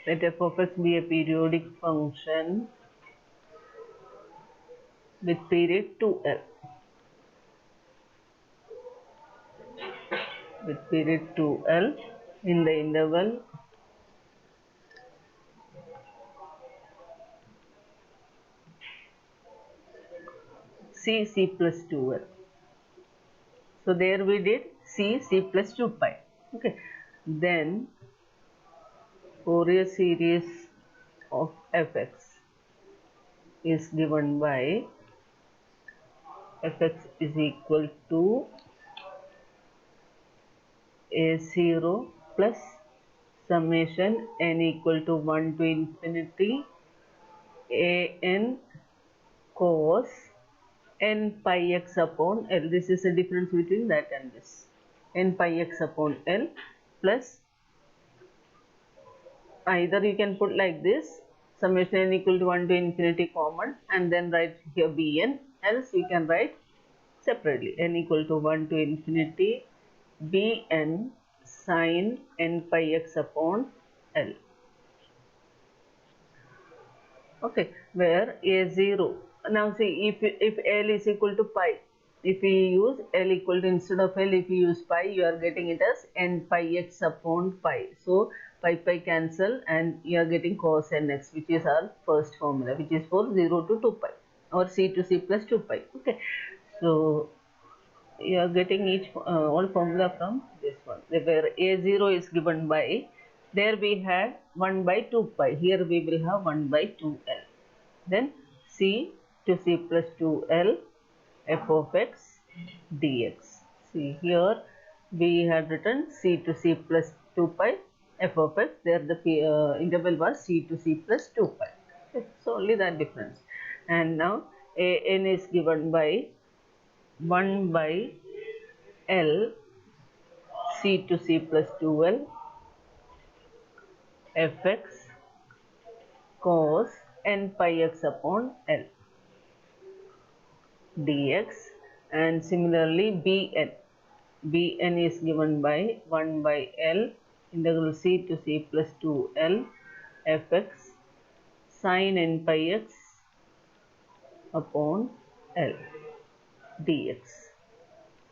Let f of x be a periodic function with period 2L. With period 2L in the interval c plus 2L. So there we did c plus 2 pi. Okay. Then Fourier series of fx is given by fx is equal to a0 plus summation n equal to 1 to infinity an cos n pi x upon L. This is the difference between that and this. N pi x upon L plus, either you can put like this, summation n equal to 1 to infinity common and then write here bn, else you can write separately n equal to 1 to infinity bn sin n pi x upon L. Okay, where a0, now see, if L is equal to pi, if we use L equal to, instead of L, if you use pi, you are getting it as n pi x upon pi. So pi cancel and you are getting cos nx, which is our first formula, which is for 0 to 2 pi or c to c plus 2 pi. Okay, so you are getting each all formula from this one, where a0 is given by, there we had 1 by 2 pi, here we will have 1 by 2L. Then c to c plus 2L f of x dx. See, here we had written c to c plus 2 pi f of x, there the interval was c to c plus 2 pi. Okay, so only that difference. And now an is given by 1 by L c to c plus 2L fx cos n pi x upon L dx, and similarly bn is given by 1 by L integral c to c plus 2L fx sin n pi x upon L dx.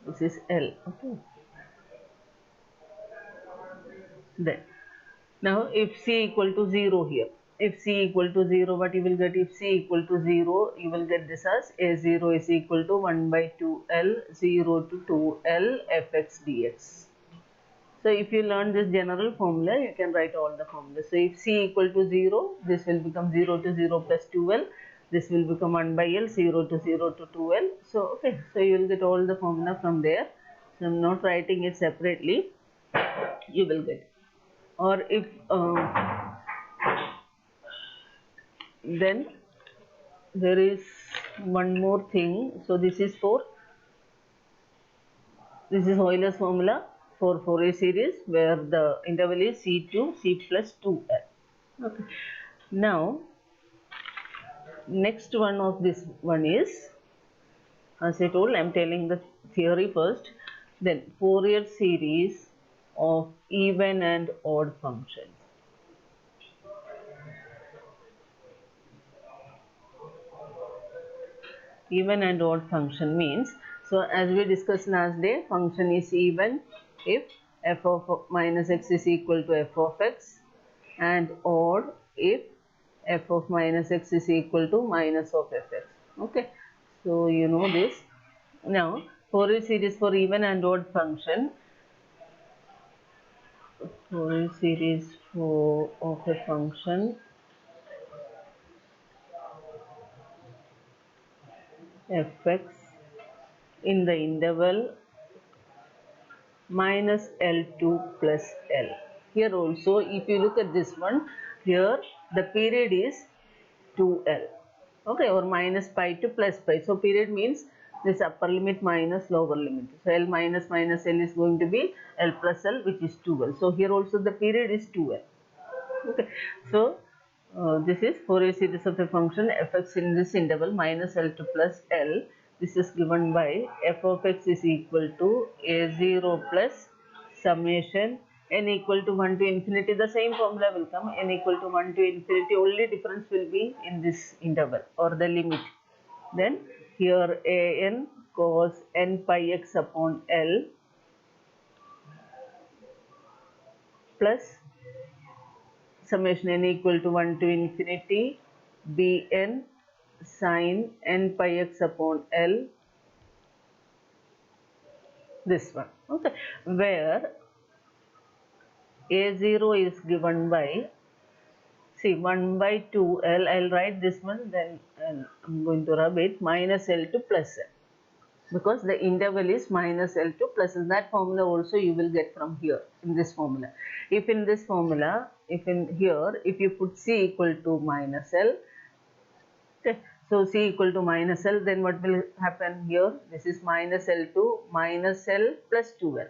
This is L. Okay. Then now if c equal to 0 here, if c equal to 0, what you will get? If c equal to 0, you will get this as a0 is equal to 1 by 2L 0 to 2L fx dx. So if you learn this general formula, you can write all the formulas. So if c equal to 0, this will become 0 to 0 plus 2L. This will become 1 by L, 0 to 0 to 2L. So okay, so you will get all the formula from there. So I am not writing it separately. You will get. Or if then there is one more thing. So this is Euler's formula for Fourier series, where the interval is c to c plus 2L. Okay. Now next one of this one is, as I told, I am telling the theory first. Then Fourier series of even and odd functions. Even and odd function means, so as we discussed last day, function is even if f of minus x is equal to f of x, and odd if f of minus x is equal to minus of fx. Okay, so you know this. Now Fourier series for even and odd function, Fourier series of a function fx in the interval minus L2 plus L. Here also, if you look at this one, here the period is 2L. Okay, or minus pi to plus pi. So period means this upper limit minus lower limit. So L minus minus L is going to be L plus L, which is 2L. So here also the period is 2L. Okay, so this is Fourier series of a function fx in this interval minus L to plus L. This is given by f of x is equal to a0 plus summation n equal to 1 to infinity, the same formula will come, n equal to 1 to infinity, only difference will be in this interval or the limit. Then here an cos n pi x upon L plus summation n equal to 1 to infinity bn sin n pi x upon L, this one. Okay, where a0 is given by, see, 1 by 2L, I'll write this one, then I'm going to rub it, minus L to plus L, because the interval is minus L to plus L. That formula also you will get from here in this formula. If in this formula, if in here, if you put C equal to minus L, okay, so C equal to minus L, then what will happen here? This is minus L to minus L plus 2L.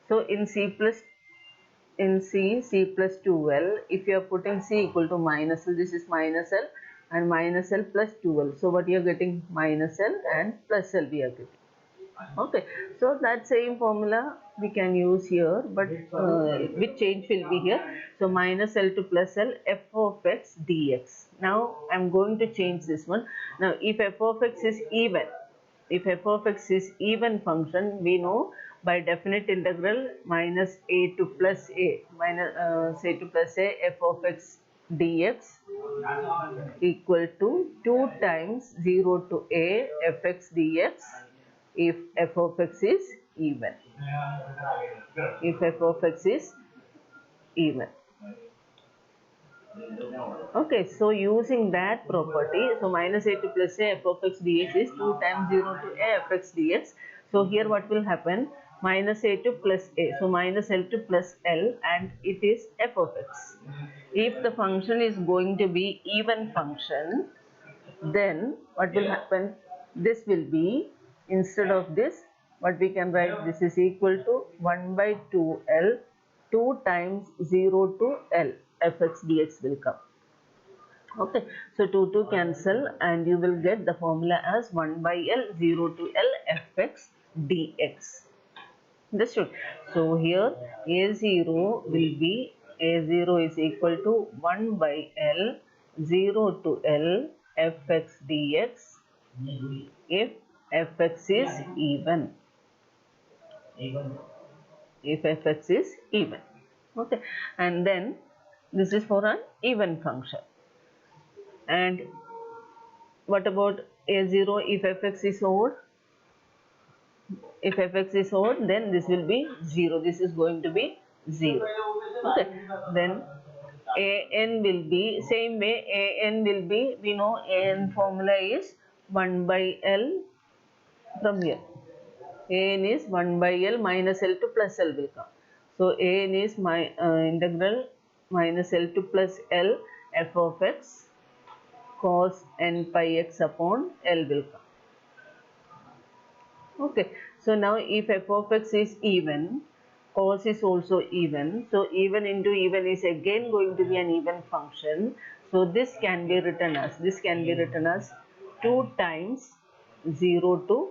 So in C plus 2L, if you are putting C equal to minus L, this is minus L and minus L plus 2L. So what you are getting? Minus L and plus L we are getting. Okay, so that same formula we can use here, but with change will be here. So minus L to plus L, f of x dx. Now I am going to change this one. Now if f of x is even, if f of x is even function, we know by definite integral minus a to plus a, minus say to plus a, f of x dx equal to 2 times 0 to a fx dx if f of x is even. If f of x is even. Okay, so using that property, so minus a to plus a f of x dx is 2 times 0 to a f x dx. So here what will happen? Minus a to plus a. So minus L to plus L, and it is f of x. If the function is going to be even function, then what will happen? This will be, instead of this, what we can write, this is equal to 1 by 2L, 2 times 0 to L, fx dx will come. Okay, so 2 cancel and you will get the formula as 1 by L, 0 to L, fx dx. Understood? So here a0 will be, a0 is equal to 1 by L, 0 to L, fx dx if fx is even. If fx is even. Okay, and then this is for an even function. And what about a0 if fx is odd? If fx is odd, then this will be 0. This is going to be 0. Okay, then an will be, same way an will be, we know an formula is 1 by L from here. An is 1 by L minus L to plus L will come. So an is my integral minus L to plus L f of x cos n pi x upon L will come. Okay, so now if f of x is even, cos is also even, so even into even is again going to be an even function. So this can be written as, 2 times 0 to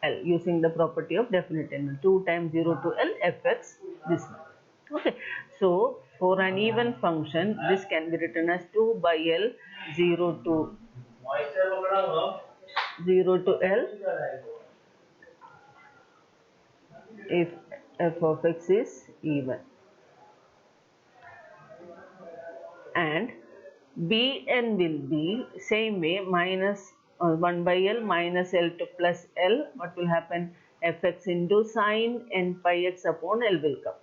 L, using the property of definite integral, 2 times 0 to L fx, this one. Okay, so for an even function, this can be written as 2 by L, 0 to L, if f of x is even, and bn will be same way, minus 1 by L minus L to plus L. What will happen? Fx into sin n pi x upon L will come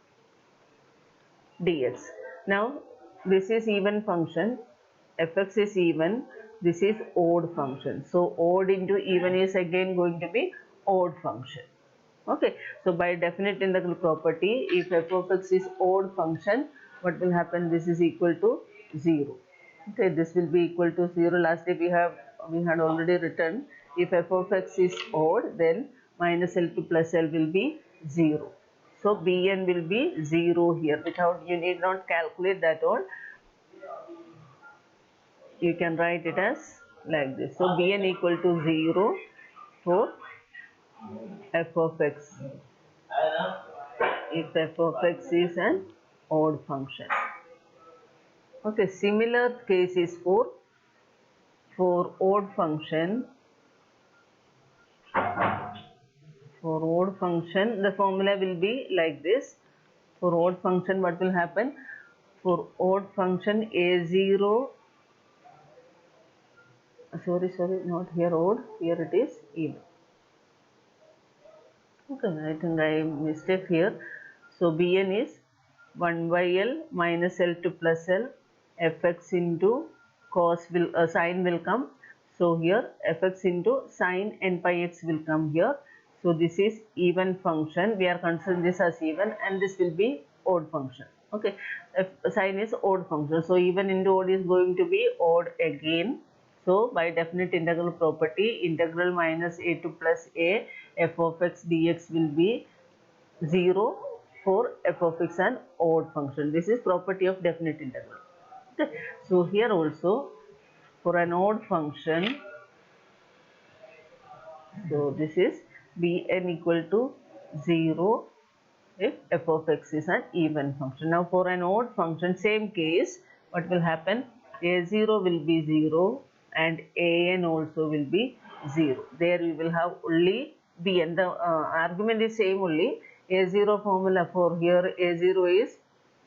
dx. Now this is even function, fx is even, this is odd function. So odd into even is again going to be odd function. Okay, so by definite integral property, if f of x is odd function, what will happen? This is equal to 0. Okay, this will be equal to 0. Last day we had already written, if f of x is odd, then minus L to plus L will be 0. So bn will be 0 here. Without, you need not calculate that all. You can write it as like this. So bn equal to 0 for f of x. if f of x is an odd function. Okay, similar case is for odd function. For odd function, the formula will be like this. For odd function, what will happen? For odd function a0, sorry, not here odd, here it is even. Okay, I think I mistake here. So Bn is 1 by L minus L to plus L, fx into cos will sine will come. So here fx into sine n pi x will come here. So this is even function. We are considering this as even, and this will be odd function. Okay, if sine is odd function. So even into odd is going to be odd again. So by definite integral property, integral minus a to plus a f of x dx will be 0 for f of x an odd function. This is property of definite integral. Okay. So here also for an odd function, so this is bn equal to 0 if f of x is an even function. Now for an odd function, same case, what will happen? A0 will be 0 and an also will be 0. There we will have only bn. The argument is same only. A0 formula for here, A0 is,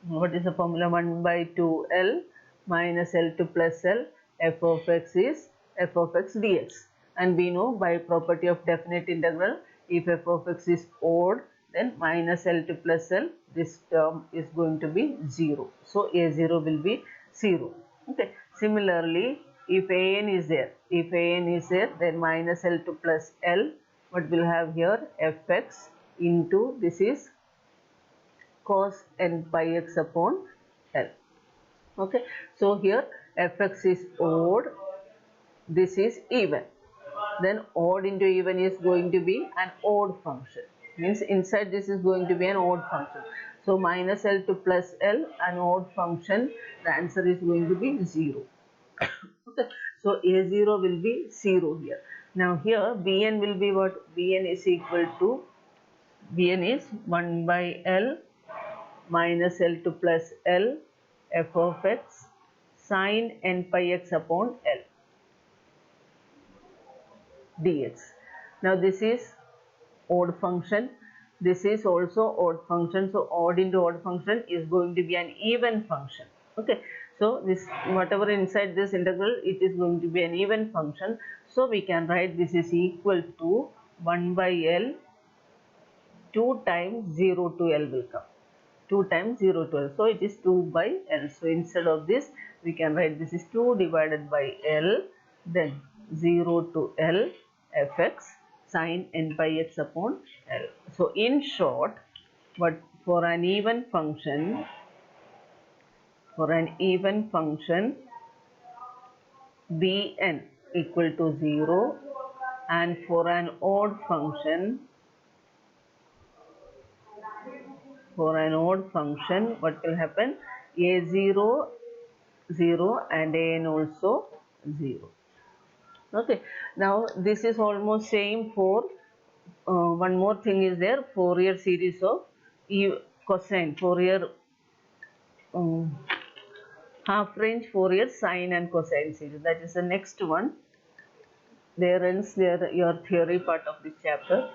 what is the formula? 1 by 2L minus L to plus L, f of x is f of x dx. And we know by property of definite integral, if f of x is odd, then minus L to plus L, this term is going to be 0. So a0 will be 0. Okay. Similarly, if an is there, then minus L to plus L, what will have here? Fx into, this is cos n pi x upon L. Okay. So here fx is odd, this is even. Then odd into even is going to be an odd function. Means inside this is going to be an odd function. So minus L to plus L, an odd function, the answer is going to be 0. Okay. So a0 will be 0 here. Now here bn will be what? Bn is equal to, bn is 1 by L minus L to plus L f of x sine n pi x upon L dx. Now this is odd function, this is also odd function. So odd into odd function is going to be an even function. Okay, so this whatever inside this integral, it is going to be an even function. So we can write this is equal to 1 by L, 2 times 0 to L will come, 2 times 0 to L. So it is 2 by L. So instead of this, we can write this is 2 divided by L, then 0 to L fx sine n pi x upon L. So in short, but for an even function, bn equal to 0, and for an odd function, what will happen? A0 0 and an also 0. Okay, now this is almost same for one more thing is there, Fourier series of cosine, Fourier half range Fourier sine and cosine series. That is the next one. There ends your theory part of this chapter.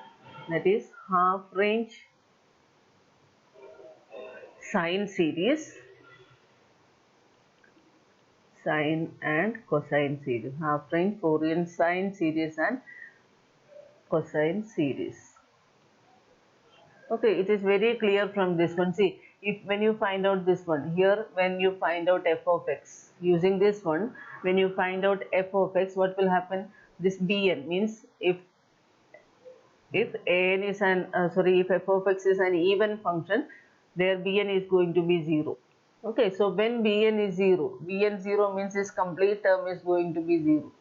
That is half range sine series, sine and cosine series, half range Fourier sine series and cosine series. Okay, it is very clear from this one. See, if when you find out this one here, when you find out f of x using this one, when you find out f of x, what will happen? This bn means if an is an if f of x is an even function, their bn is going to be 0. Okay, so when bn is 0, bn 0 means this complete term is going to be 0.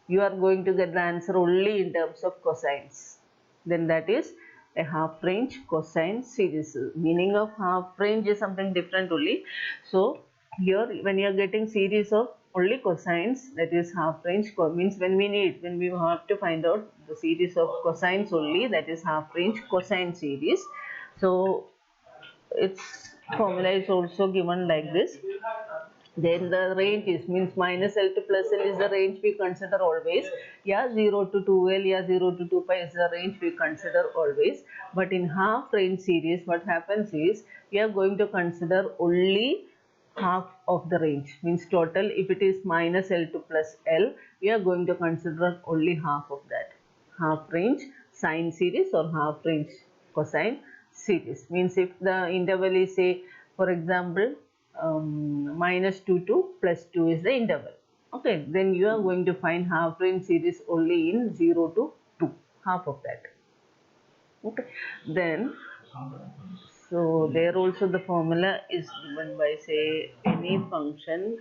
You are going to get the answer only in terms of cosines. Then that is a half range cosine series. Meaning of half range is something different only. So here when you are getting series of only cosines, that is half range, means when we have to find out the series of cosines only, that is half range cosine series. So its formula is also given like this. Then the range is means minus L to plus L is the range we consider always. Yeah, 0 to 2L, yeah, 0 to 2 pi is the range we consider always. But in half range series, what happens is we are going to consider only half of the range. Means total, if it is minus L to plus L, we are going to consider only half of that. Half range sine series or half range cosine series. Means if the interval is, say, for example, minus 2 to plus 2 is the interval. Okay, then you are going to find half range series only in 0 to 2, half of that. Okay, then so there also the formula is given by, say, any function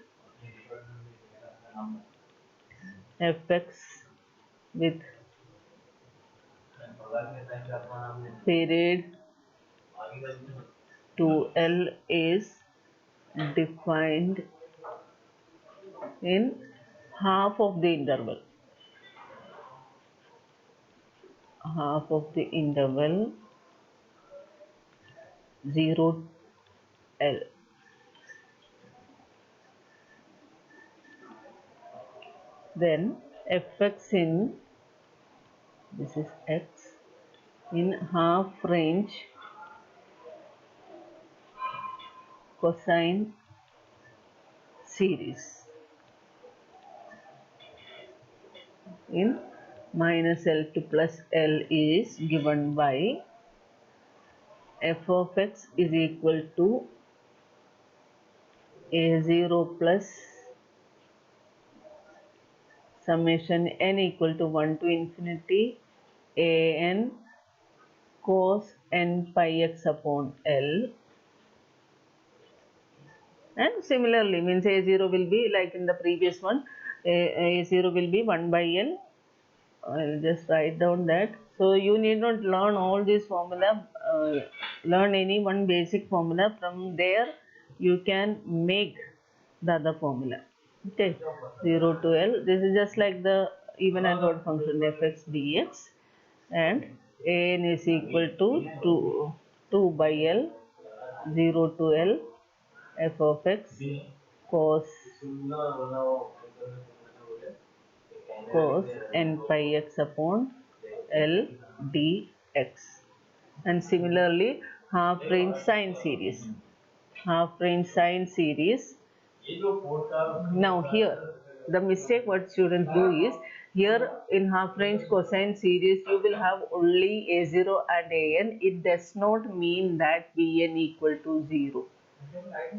fx with period to L is defined in half of the interval. Half of the interval 0 L. Then fx in, this is x, in half range cosine series in minus L to plus L is given by f of x is equal to a0 plus summation n equal to 1 to infinity an cos n pi x upon L. And similarly, means a0 will be like in the previous one, a0 will be 1 by n. I'll just write down that. So you need not learn all this formula, learn any one basic formula. From there you can make the other formula. Okay, 0 to L. This is just like the even and odd function fx dx, and an is equal to 2 by L, 0 to L, f of x cos n pi x upon L dx. And similarly, half range sine series. Half range sine series. Now here, the mistake what students do is, here in half range cosine series you will have only a0 and an. It does not mean that bn equal to 0.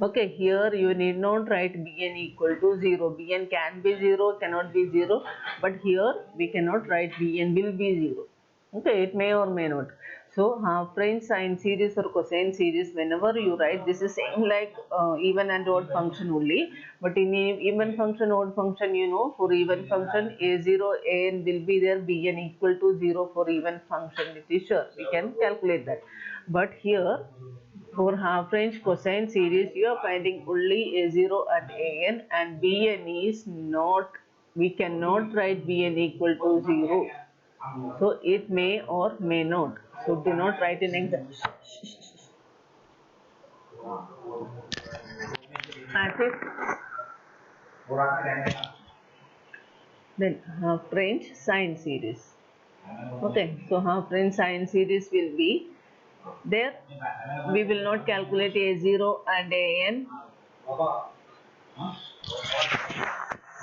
Okay, here you need not write bn equal to 0. Bn can be 0, cannot be 0, but here we cannot write bn will be 0. Okay, it may or may not. So half range sine series or cosine series, whenever you write, this is same like even and odd function only. But in even function, odd function, you know, for even function a0 an will be there, bn equal to 0 for even function. It is sure, we can calculate that. But here for half range cosine series, you are finding only a0 and an, and bn is not, we cannot write bn equal to 0. So it may or may not. So do not write in exam. As if then half range sine series. Okay, so half range sine series will be there. We will not calculate a0 and an.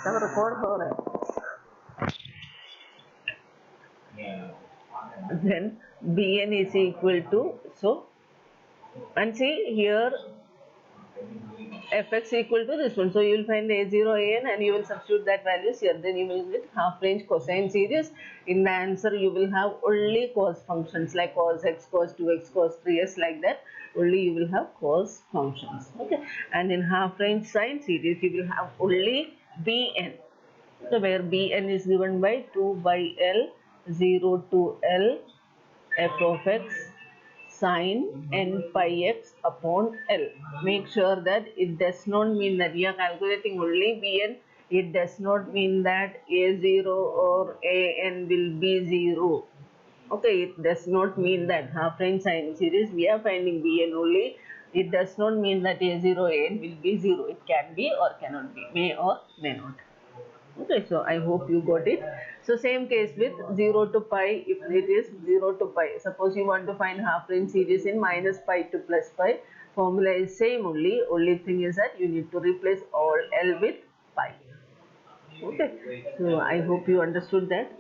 सब record हो रहा है. Then bn is equal to, so, and see here fx equal to this one, so you will find a0 an and you will substitute that values here. Then you will get half range cosine series. In the answer you will have only cos functions like cos x, cos 2x, cos 3s, like that. Only you will have cos functions. Okay, and in half range sine series you will have only bn. So where bn is given by 2 by L, 0 to L, f of x sine n pi x upon L. Make sure that it does not mean that we are calculating only bn. It does not mean that a0 or an will be 0. Okay, it does not mean that half range sine series we are finding Bn only. It does not mean that a0 an will be 0. It can be or cannot be, may or may not. Okay, so I hope you got it. So same case with 0 to pi, if it is 0 to pi. Suppose you want to find half range series in minus pi to plus pi. Formula is same only. Only thing is that you need to replace all L with pi. Okay, so I hope you understood that.